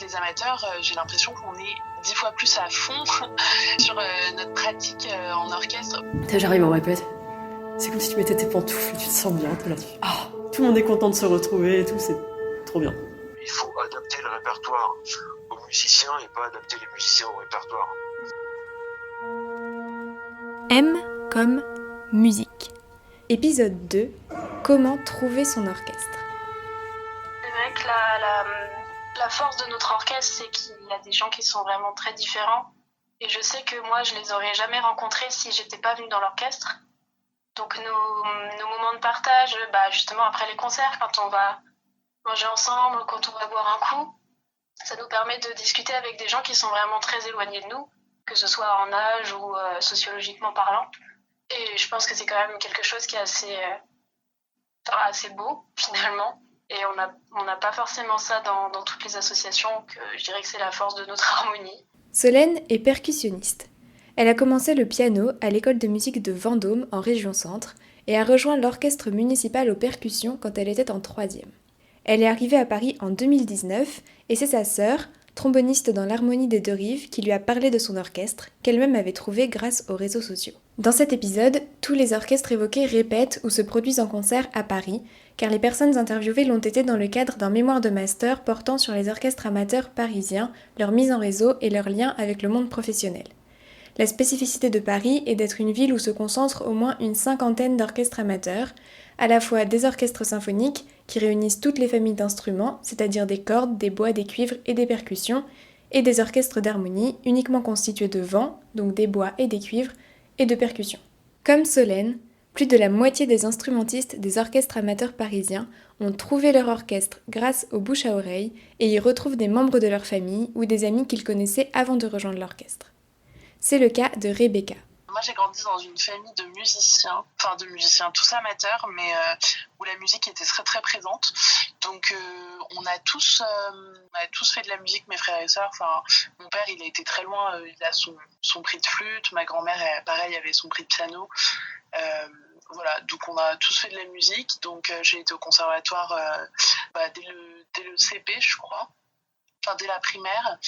les amateurs, j'ai l'impression qu'on est 10 fois plus à fond sur notre pratique en orchestre. J'arrive, on répète. C'est comme si tu mettais tes pantoufles, tu te sens bien, t'es là. Tout le monde est content de se retrouver et tout, c'est trop bien. Il faut adapter le répertoire aux musiciens et pas adapter les musiciens au répertoire. M comme musique. Épisode 2. Comment trouver son orchestre. C'est vrai que la force de notre orchestre, c'est qu'il y a des gens qui sont vraiment très différents. Et je sais que moi, je les aurais jamais rencontrés si j'étais pas venue dans l'orchestre. Donc nos moments de partage, justement après les concerts, quand on va manger ensemble, quand on va boire un coup, ça nous permet de discuter avec des gens qui sont vraiment très éloignés de nous, que ce soit en âge ou sociologiquement parlant. Et je pense que c'est quand même quelque chose qui est assez beau, finalement. Et on n'a pas forcément ça dans toutes les associations, que je dirais que c'est la force de notre harmonie. Solène est percussionniste. Elle a commencé le piano à l'école de musique de Vendôme en région Centre et a rejoint l'orchestre municipal aux percussions quand elle était en 3e. Elle est arrivée à Paris en 2019 et c'est sa sœur, tromboniste dans l'Harmonie des Deux Rives, qui lui a parlé de son orchestre, qu'elle-même avait trouvé grâce aux réseaux sociaux. Dans cet épisode, tous les orchestres évoqués répètent ou se produisent en concert à Paris, car les personnes interviewées l'ont été dans le cadre d'un mémoire de master portant sur les orchestres amateurs parisiens, leur mise en réseau et leur lien avec le monde professionnel. La spécificité de Paris est d'être une ville où se concentrent au moins une 50aine d'orchestres amateurs, à la fois des orchestres symphoniques qui réunissent toutes les familles d'instruments, c'est-à-dire des cordes, des bois, des cuivres et des percussions, et des orchestres d'harmonie uniquement constitués de vent, donc des bois et des cuivres, et de percussions. Comme Solène, plus de la moitié des instrumentistes des orchestres amateurs parisiens ont trouvé leur orchestre grâce au bouche à oreille et y retrouvent des membres de leur famille ou des amis qu'ils connaissaient avant de rejoindre l'orchestre. C'est le cas de Rebecca. Moi, j'ai grandi dans une famille de musiciens, tous amateurs, mais où la musique était très très présente. Donc, on a tous fait de la musique, mes frères et sœurs. Enfin, mon père, il a été très loin, il a son prix de flûte. Ma grand-mère, pareil, avait son prix de piano. Voilà, donc on a tous fait de la musique. Donc, j'ai été au conservatoire dès le CP, je crois. Enfin, dès la primaire.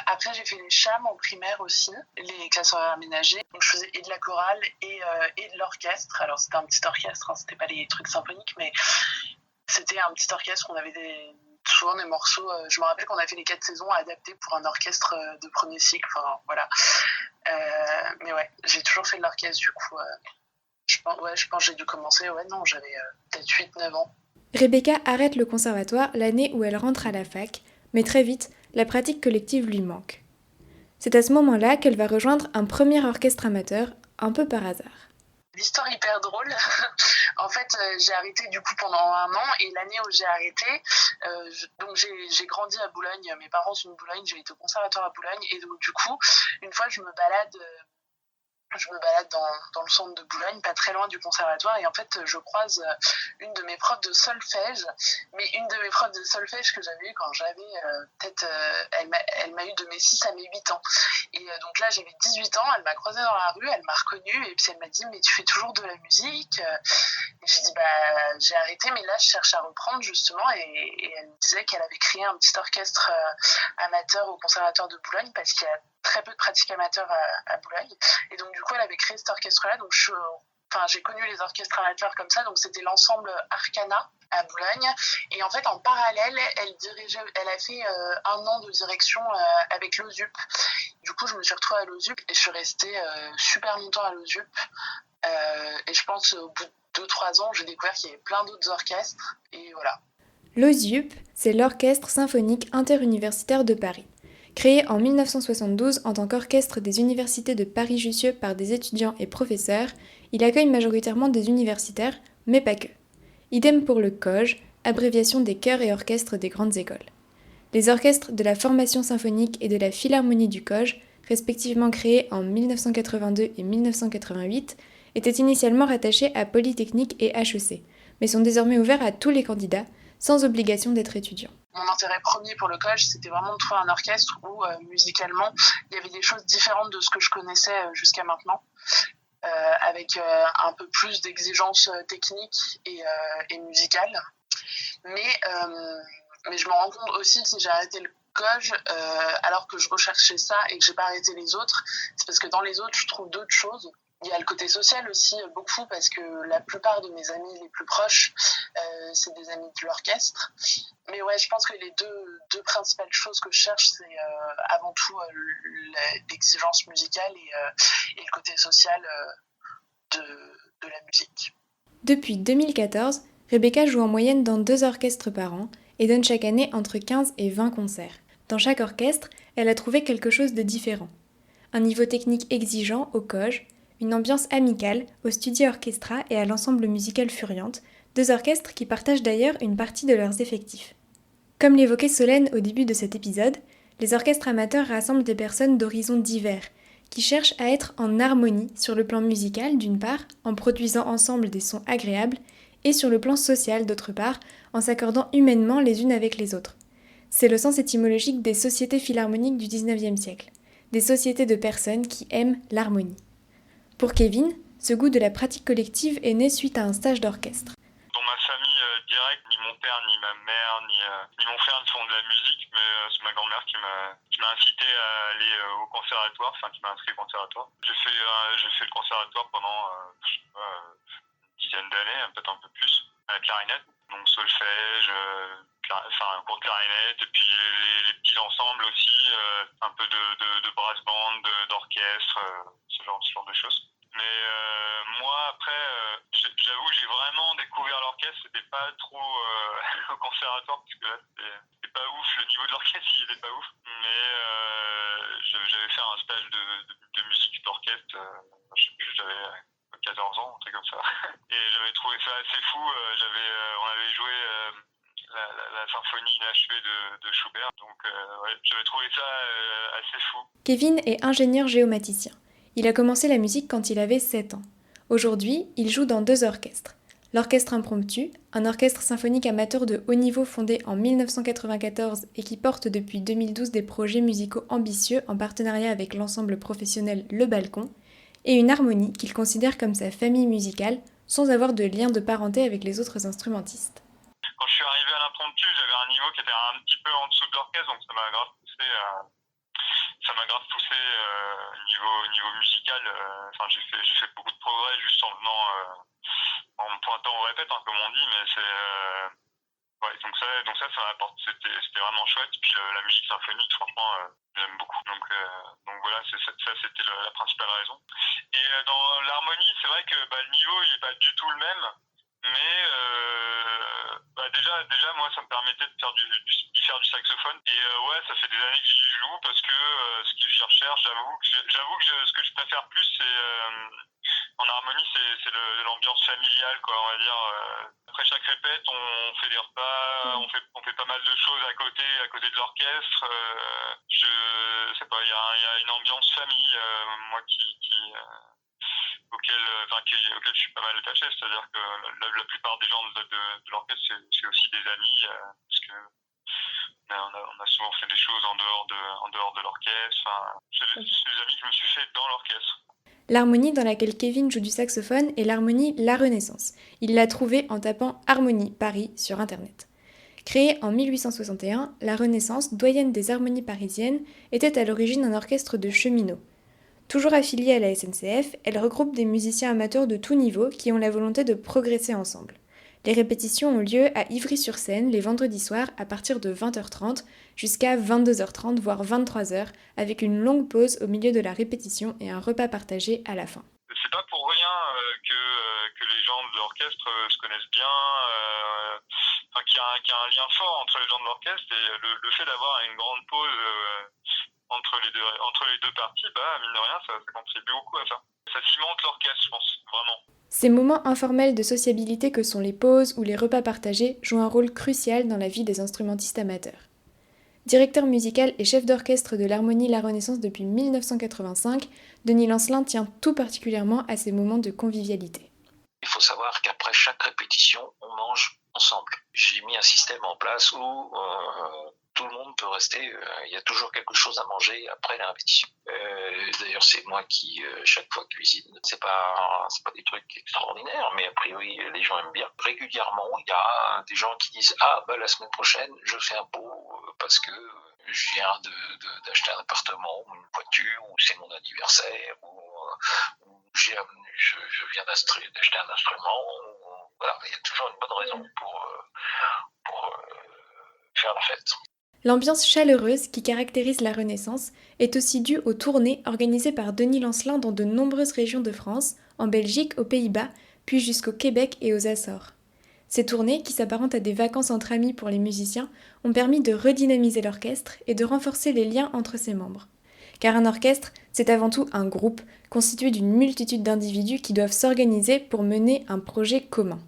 Après, j'ai fait les chams en primaire aussi, les classes horaires aménagées. Donc, je faisais et de la chorale et de l'orchestre. Alors, c'était un petit orchestre, hein, c'était pas les trucs symphoniques, mais c'était un petit orchestre. On avait souvent des morceaux. Je me rappelle qu'on a fait les 4 saisons adaptées pour un orchestre de premier cycle. Enfin, voilà. Mais ouais, j'ai toujours fait de l'orchestre, du coup. Je pense que j'ai dû commencer, j'avais peut-être 8-9 ans. Rebecca arrête le conservatoire l'année où elle rentre à la fac, mais très vite, la pratique collective lui manque. C'est à ce moment-là qu'elle va rejoindre un premier orchestre amateur, un peu par hasard. L'histoire hyper drôle. En fait, j'ai arrêté du coup pendant 1 an et l'année où j'ai arrêté, donc j'ai grandi à Boulogne, mes parents sont de Boulogne, j'ai été au conservatoire à Boulogne et donc du coup, une fois je me balade dans le centre de Boulogne, pas très loin du conservatoire, et en fait, je croise une de mes profs de solfège, mais une de mes profs de solfège que j'avais eu quand j'avais elle m'a eu de mes 6 à mes 8 ans. Et donc là, j'avais 18 ans, elle m'a croisée dans la rue, elle m'a reconnue, et puis elle m'a dit, mais tu fais toujours de la musique? Et j'ai dit, j'ai arrêté, mais là, je cherche à reprendre, justement, et elle me disait qu'elle avait créé un petit orchestre amateur au conservatoire de Boulogne, parce qu'il y a très peu de pratiques amateurs à Boulogne. Et donc, du coup, elle avait créé cet orchestre-là. Donc, j'ai connu les orchestres amateurs comme ça. Donc, c'était l'ensemble Arcana à Boulogne. Et en fait, en parallèle, elle a fait 1 an de direction avec l'OSUP. Du coup, je me suis retrouvée à l'OSUP et je suis restée super longtemps à l'OSUP. Et je pense au bout de 2-3 ans, j'ai découvert qu'il y avait plein d'autres orchestres. Et voilà. L'OSUP, c'est l'Orchestre symphonique interuniversitaire de Paris. Créé en 1972 en tant qu'orchestre des universités de Paris-Jussieu par des étudiants et professeurs, il accueille majoritairement des universitaires, mais pas que. Idem pour le COJ, abréviation des chœurs et orchestres des grandes écoles. Les orchestres de la formation symphonique et de la Philharmonie du COJ, respectivement créés en 1982 et 1988, étaient initialement rattachés à Polytechnique et HEC, mais sont désormais ouverts à tous les candidats, sans obligation d'être étudiant. Mon intérêt premier pour le collège, c'était vraiment de trouver un orchestre où, musicalement, il y avait des choses différentes de ce que je connaissais jusqu'à maintenant, avec un peu plus d'exigences techniques et musicales. Mais je me rends compte aussi, si j'ai arrêté Coj, alors que je recherchais ça et que j'ai pas arrêté les autres, c'est parce que dans les autres, je trouve d'autres choses. Il y a le côté social aussi, beaucoup, parce que la plupart de mes amis les plus proches, c'est des amis de l'orchestre. Mais ouais, je pense que les deux principales choses que je cherche, c'est avant tout l'exigence musicale et le côté social de la musique. Depuis 2014, Rebecca joue en moyenne dans 2 orchestres par an et donne chaque année entre 15 et 20 concerts. Dans chaque orchestre, elle a trouvé quelque chose de différent. Un niveau technique exigeant au Coj, une ambiance amicale au Studio Orchestra et à l'ensemble musical Furiante, 2 orchestres qui partagent d'ailleurs une partie de leurs effectifs. Comme l'évoquait Solène au début de cet épisode, les orchestres amateurs rassemblent des personnes d'horizons divers, qui cherchent à être en harmonie sur le plan musical d'une part, en produisant ensemble des sons agréables, et sur le plan social d'autre part, en s'accordant humainement les unes avec les autres. C'est le sens étymologique des sociétés philharmoniques du XIXe siècle, des sociétés de personnes qui aiment l'harmonie. Pour Kevin, ce goût de la pratique collective est né suite à un stage d'orchestre. Dans ma famille directe, ni mon père, ni ma mère, ni mon frère ne font de la musique, mais c'est ma grand-mère qui m'a incité à aller au conservatoire, enfin qui m'a inscrit au conservatoire. J'ai fait le conservatoire pendant une dizaine d'années, peut-être un peu plus, à la clarinette. Donc solfège, cours de clarinette, et puis les petits ensembles aussi, un peu de brass band, d'orchestre, ce genre de choses. Mais moi, après, j'avoue que j'ai vraiment découvert l'orchestre. C'était pas trop au conservatoire, parce que là, c'était pas ouf. Le niveau de l'orchestre, il était pas ouf. Mais j'avais fait un stage de musique d'orchestre. Je sais plus, j'avais 14 ans, un truc comme ça. Et j'avais trouvé ça assez fou. On avait joué la symphonie inachevée de Schubert. Donc, ouais, j'avais trouvé ça assez fou. Kevin est ingénieur géomaticien. Il a commencé la musique quand il avait 7 ans. Aujourd'hui, il joue dans 2 orchestres. L'Orchestre Impromptu, un orchestre symphonique amateur de haut niveau fondé en 1994 et qui porte depuis 2012 des projets musicaux ambitieux en partenariat avec l'ensemble professionnel Le Balcon, et une harmonie qu'il considère comme sa famille musicale, sans avoir de lien de parenté avec les autres instrumentistes. Quand je suis arrivé à l'Impromptu, j'avais un niveau qui était un petit peu en dessous de l'orchestre, donc ça m'a grave poussé niveau musical. J'ai fait beaucoup de progrès juste en me pointant au répète, comme on dit, mais donc ça m'apporte, c'était vraiment chouette. Puis la musique symphonique, franchement, j'aime beaucoup. Donc voilà, ça c'était la principale raison. Et dans l'harmonie, c'est vrai que le niveau il est pas du tout le même. Mais déjà moi ça me permettait de faire du saxophone, et ouais, ça fait des années que j'y joue, parce que ce que j'y recherche, j'avoue que ce que je préfère plus, c'est en harmonie, c'est l'ambiance familiale, quoi, on va dire. Après chaque répète, on fait des repas, on fait pas mal de choses à côté de l'orchestre. Je sais pas, il y a une ambiance famille, moi auquel je suis pas mal attaché, c'est-à-dire que la plupart des gens de l'orchestre, c'est aussi des amis, parce que on a souvent fait des choses en dehors de l'orchestre. C'est des amis que je me suis fait dans l'orchestre. L'harmonie dans laquelle Kevin joue du saxophone est l'harmonie La Renaissance. Il l'a trouvée en tapant Harmonie Paris sur Internet. Créée en 1861, La Renaissance, doyenne des harmonies parisiennes, était à l'origine un orchestre de cheminots. Toujours affiliée à la SNCF, elle regroupe des musiciens amateurs de tout niveau qui ont la volonté de progresser ensemble. Les répétitions ont lieu à Ivry-sur-Seine les vendredis soirs à partir de 20h30 jusqu'à 22h30 voire 23h, avec une longue pause au milieu de la répétition et un repas partagé à la fin. C'est pas pour rien que les gens de l'orchestre se connaissent bien, qu'il y a un lien fort entre les gens de l'orchestre, et le fait d'avoir une grande pause entre les deux parties, mine de rien, ça contribue beaucoup à ça. Ça cimente l'orchestre, je pense, vraiment. Ces moments informels de sociabilité que sont les pauses ou les repas partagés jouent un rôle crucial dans la vie des instrumentistes amateurs. Directeur musical et chef d'orchestre de l'Harmonie La Renaissance depuis 1985, Denis Lancelin tient tout particulièrement à ces moments de convivialité. Il faut savoir qu'après chaque répétition, on mange ensemble. J'ai mis un système en place où tout le monde peut rester, il y a toujours quelque chose à manger après la répétition. D'ailleurs, c'est moi qui, chaque fois, cuisine. C'est pas des trucs extraordinaires, mais a priori, les gens aiment bien. Régulièrement, il y a des gens qui disent « Ah, la semaine prochaine, je fais un pot parce que je viens d'acheter un appartement ou une voiture, ou c'est mon anniversaire, ou je viens d'acheter un instrument. » Voilà, il y a toujours une bonne raison pour faire la fête. L'ambiance chaleureuse qui caractérise la Renaissance est aussi due aux tournées organisées par Denis Lancelin dans de nombreuses régions de France, en Belgique, aux Pays-Bas, puis jusqu'au Québec et aux Açores. Ces tournées, qui s'apparentent à des vacances entre amis pour les musiciens, ont permis de redynamiser l'orchestre et de renforcer les liens entre ses membres. Car un orchestre, c'est avant tout un groupe constitué d'une multitude d'individus qui doivent s'organiser pour mener un projet commun.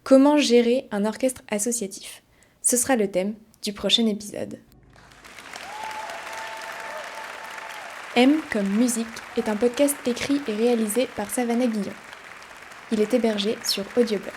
Comment gérer un orchestre associatif ? Ce sera le thème du prochain épisode. M comme musique est un podcast écrit et réalisé par Savannah Guillon. Il est hébergé sur Audioblog.